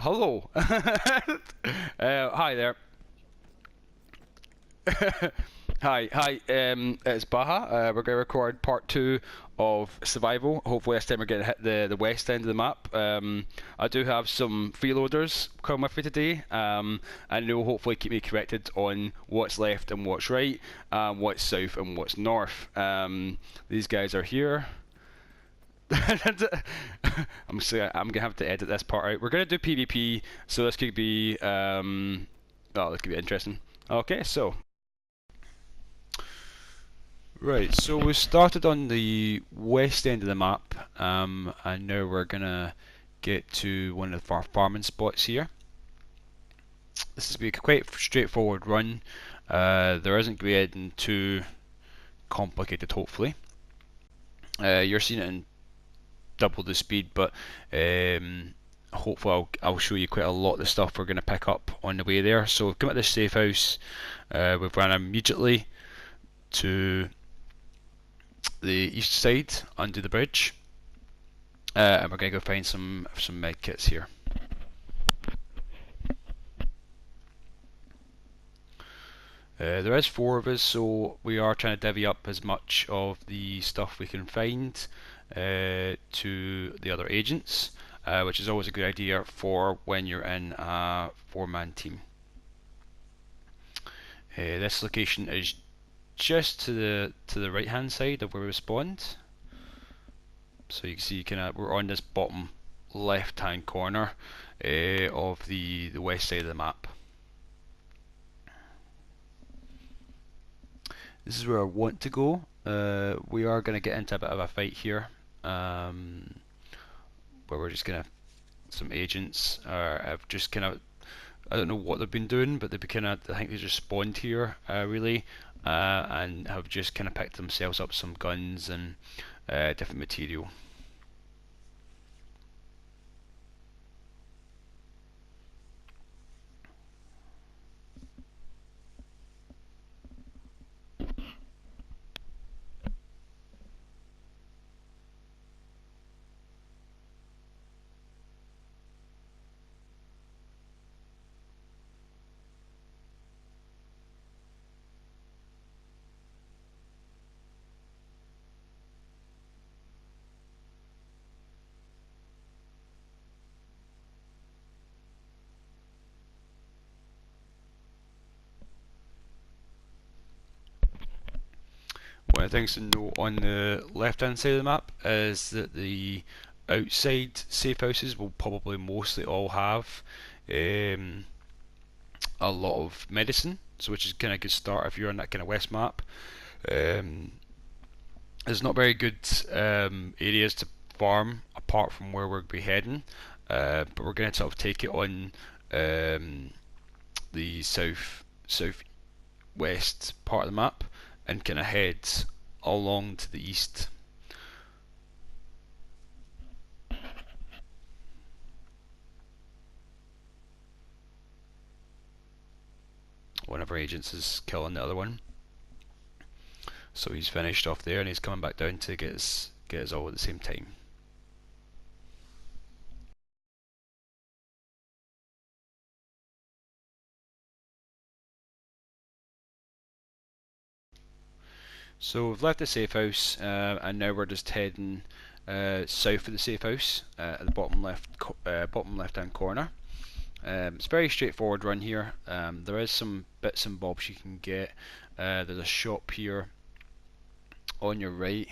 hello. Hi there. Hi. It's Baha. We're going to record part two of Survival. Hopefully, this time we're going to hit the west end of the map. I do have some freeloaders coming with me today, and they'll hopefully keep me corrected on what's left and what's right, what's south and what's north. These guys are here. I'm gonna have to edit this part out. We're gonna do PvP, so this could be this could be interesting. Okay, so right, so we started on the west end of the map, and now we're gonna get to one of our farming spots here. This is be a quite straightforward run. There isn't going to be anything too complicated, hopefully. You're seeing it in double the speed, but hopefully I'll show you quite a lot of the stuff we're going to pick up on the way there. So we've come at this safe house, we've run immediately to the east side under the bridge, and we're going to go find some med kits here. There is 4 of us, so we are trying to divvy up as much of the stuff we can find to the other agents, which is always a good idea for when you're in a 4-man team. This location is just to the right hand side of where we spawned, so you can see we're on this bottom left hand corner of the west side of the map. This is where I want to go. We are going to get into a bit of a fight here, where we're just going to, some agents have just kind of, I don't know what they've been doing, but they've been I think they just spawned here really, and have just kind of picked themselves up some guns and different material. One of the things to note on the left hand side of the map is that the outside safe houses will probably mostly all have a lot of medicine, so which is kind of a good start if you're on that kind of west map. There's not very good areas to farm apart from where we're going to be heading, but we're going to sort of take it on the southwest part of the map and kind of head along to the east. One of our agents is killing the other one, so he's finished off there and he's coming back down to get us all at the same time. So we've left the safe house, and now we're just heading south of the safe house at the bottom left hand corner. It's a very straightforward run here. There is some bits and bobs you can get. There's a shop here on your right,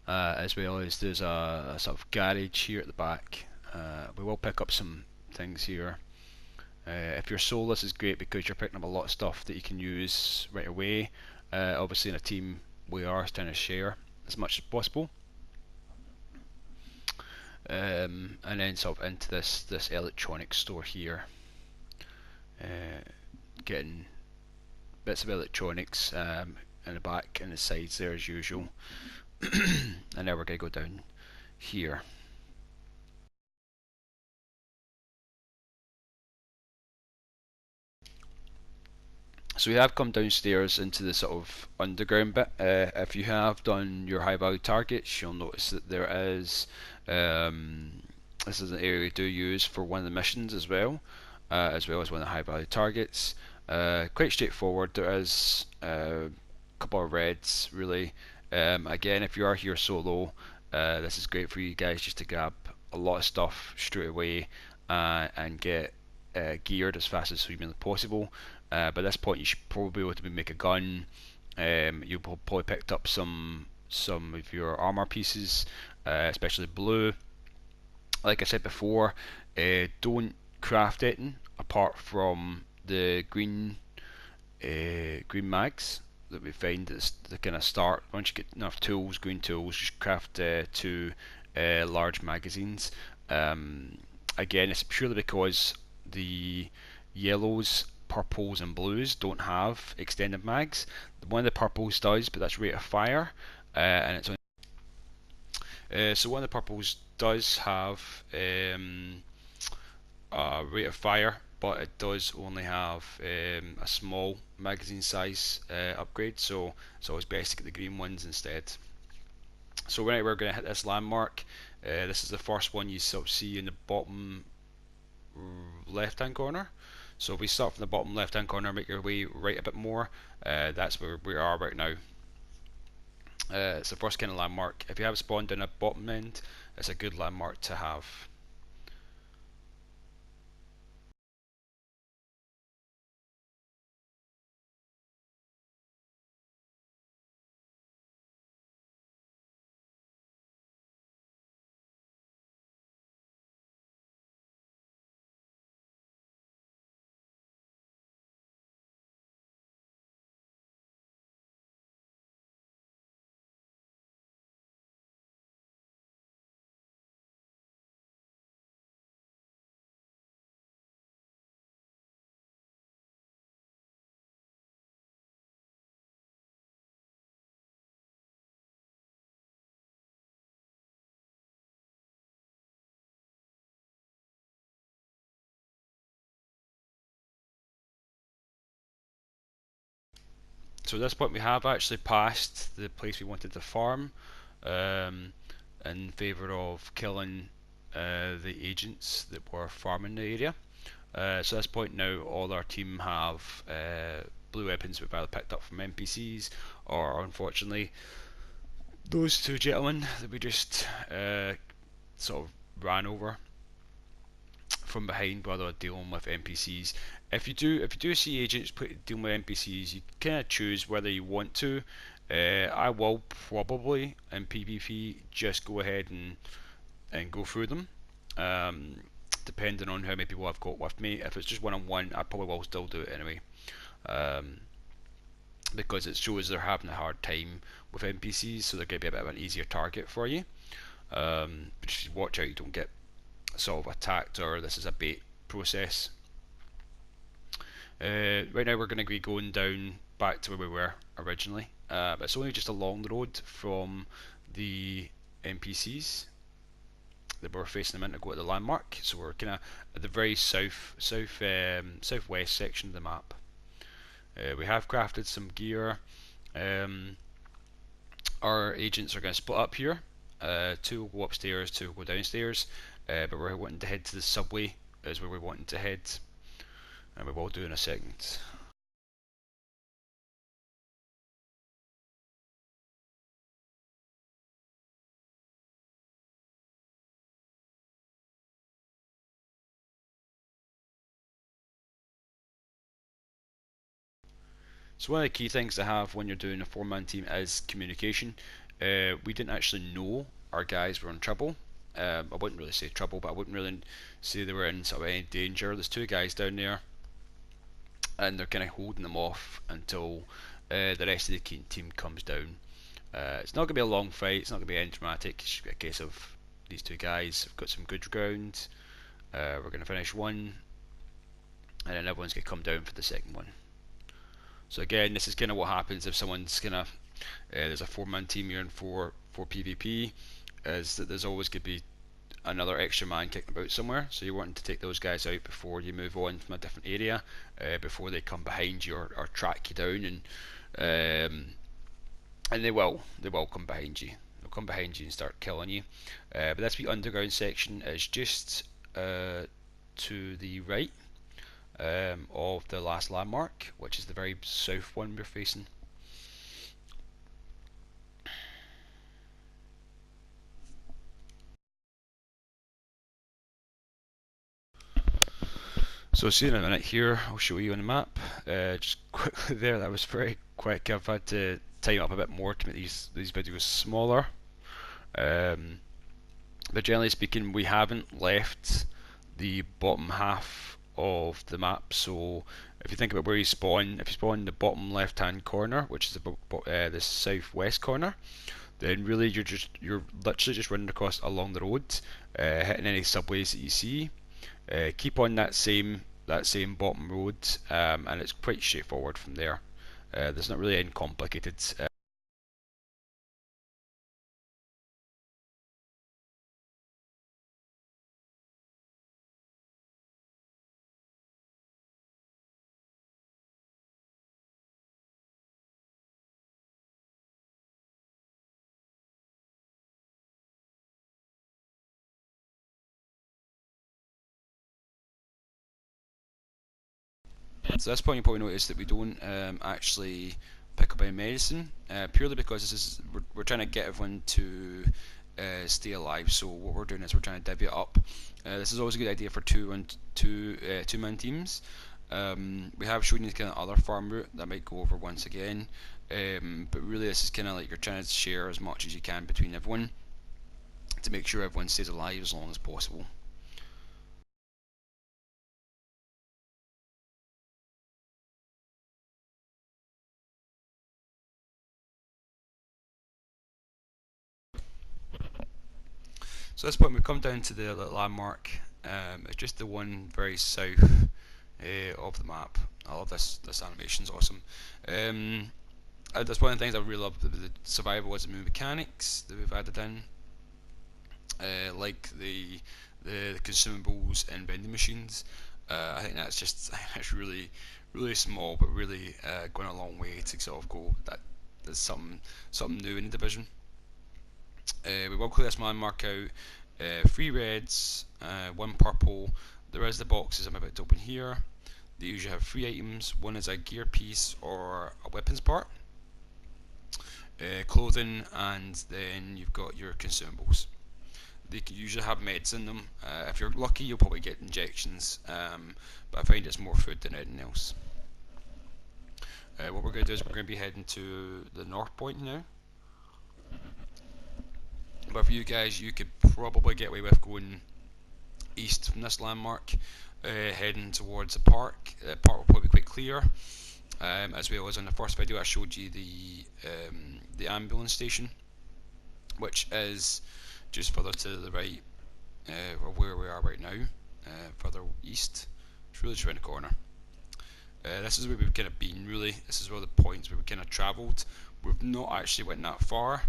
as well as there's a sort of garage here at the back. We will pick up some things here. If you're solo, this is great because you're picking up a lot of stuff that you can use right away. Obviously in a team we are trying to share as much as possible, and then sort of into this electronics store here, getting bits of electronics in the back and the sides there as usual. And now we're going to go down here. So we have come downstairs into the sort of underground bit. If you have done your high value targets, you'll notice that there is This is an area we do use for one of the missions as well as one of the high value targets. Quite straightforward. There is a couple of reds really. Again, if you are here solo, this is great for you guys just to grab a lot of stuff straight away and get geared as fast as humanly possible. By this point, you should probably be able to make a gun. You'll probably picked up some of your armor pieces, especially blue. Like I said before, don't craft anything apart from the green mags that we find is the kind of start. Once you get enough tools, green tools, just craft 2 large magazines. Again, it's purely because the yellows, purples, and blues don't have extended mags. One of the purples does, but that's rate of fire, and it's so one of the purples does have a rate of fire, but it does only have a small magazine size upgrade, so it's always best to get the green ones instead. So right, we're going to hit this landmark. This is the first one you sort of see in the bottom left hand corner. So if we start from the bottom left hand corner, make your way right a bit more, that's where we are right now. It's the first kind of landmark. If you have spawned in a bottom end, it's a good landmark to have. So at this point we have actually passed the place we wanted to farm in favour of killing the agents that were farming the area. So at this point now all our team have blue weapons we've either picked up from NPCs or unfortunately those 2 gentlemen that we just sort of ran over from behind while they're dealing with NPCs. If you do see agents dealing with NPCs, you kind of choose whether you want to. I will probably in PvP just go ahead and go through them, depending on how many people I've got with me. If it's just one-on-one, I probably will still do it anyway, because it shows they're having a hard time with NPCs, so they're going to be a bit of an easier target for you. But just watch out you don't get sort of attacked or this is a bait process. Right now we're going to be going down back to where we were originally, but it's only just along the road from the NPCs that we're facing them in to go to the landmark. So we're kind of at the very southwest section of the map. We have crafted some gear. Our agents are going to split up here. 2 will go upstairs, 2 will go downstairs. But we're wanting to head to the subway is where we're wanting to head, and we will do in a second. So one of the key things to have when you're doing a 4-man team is communication. We didn't actually know our guys were in trouble. I wouldn't really say trouble, but I wouldn't really say they were in sort of any danger. There's 2 guys down there, and they're kind of holding them off until the rest of the team comes down. It's not going to be a long fight, it's not going to be any dramatic, it's just a case of these 2 guys have got some good ground. We're going to finish one, and then everyone's going to come down for the second one. So again, this is kind of what happens if someone's kind of there's a 4-man team here in 4 PvP, is that there's always going to be another extra man kicking about somewhere, so you're wanting to take those guys out before you move on from a different area, before they come behind you or track you down, and they will come behind you. They'll come behind you and start killing you. But this wee underground section is just to the right of the last landmark, which is the very south one we're facing. So see in a minute here, I'll show you on the map. Just quickly there, that was very quick. I've had to time up a bit more to make these videos smaller. But generally speaking, we haven't left the bottom half of the map. So if you think about where you spawn, if you spawn in the bottom left hand corner, which is the southwest corner, then really you're literally just running across along the road, hitting any subways that you see. Keep on that same bottom road, and it's quite straightforward from there. There's not really any complicated So at this point you probably notice that we don't actually pick up any medicine, purely because we're trying to get everyone to stay alive. So what we're doing is we're trying to divvy it up. This is always a good idea for two-man teams. We have shown you kind of other farm route that I might go over once again, but really this is kind of like you're trying to share as much as you can between everyone to make sure everyone stays alive as long as possible. So at this point we've come down to the landmark. It's just the one very south of the map. I love this animation, it's awesome. That's one of the things I really love with the survival as a mechanics that we've added in, like the consumables and vending machines. I think that's really small, but really going a long way to sort of go that there's something new in the division. We will clear this landmark out. 3 reds, 1 purple. The rest of the boxes I'm about to open here, they usually have 3 items. One is a gear piece or a weapons part, clothing, and then you've got your consumables. They can usually have meds in them. If you're lucky, you'll probably get injections, but I find it's more food than anything else. What we're going to do is we're going to be heading to the north point now. But for you guys, you could probably get away with going east from this landmark, heading towards the park. The park will probably be quite clear. As well as in the first video, I showed you the ambulance station, which is just further to the right of where we are right now, further east. It's really just around the corner. This is where we've kind of been, really. This is where the points where we kind of travelled. We've not actually went that far.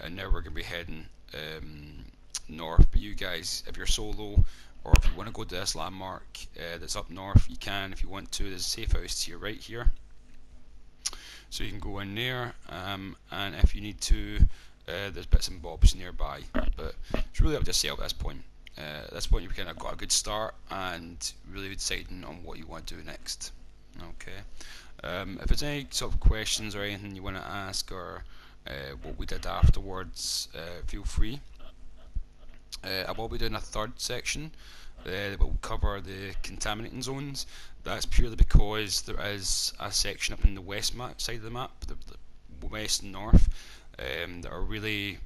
And now we're going to be heading north. But you guys, if you're solo or if you want to go to this landmark that's up north, you can if you want to. There's a safe house to your right here, so you can go in there, and if you need to, there's bits and bobs nearby, but it's really up to yourself at this point. At this point you've kind of got a good start and really deciding on what you want to do next. Okay. If there's any sort of questions or anything you want to ask, or what we did afterwards, feel free. I will be doing a third section that will cover the contaminating zones. That's purely because there is a section up in the west side of the map, the west and north, that are really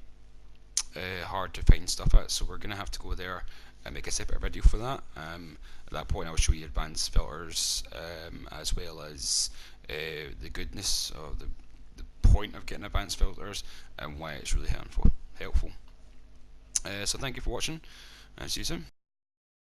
hard to find stuff at, so we're going to have to go there and make a separate video for that. At that point I'll show you advanced filters, as well as the goodness of the point of getting advanced filters and why it's really helpful. So thank you for watching, and see you soon.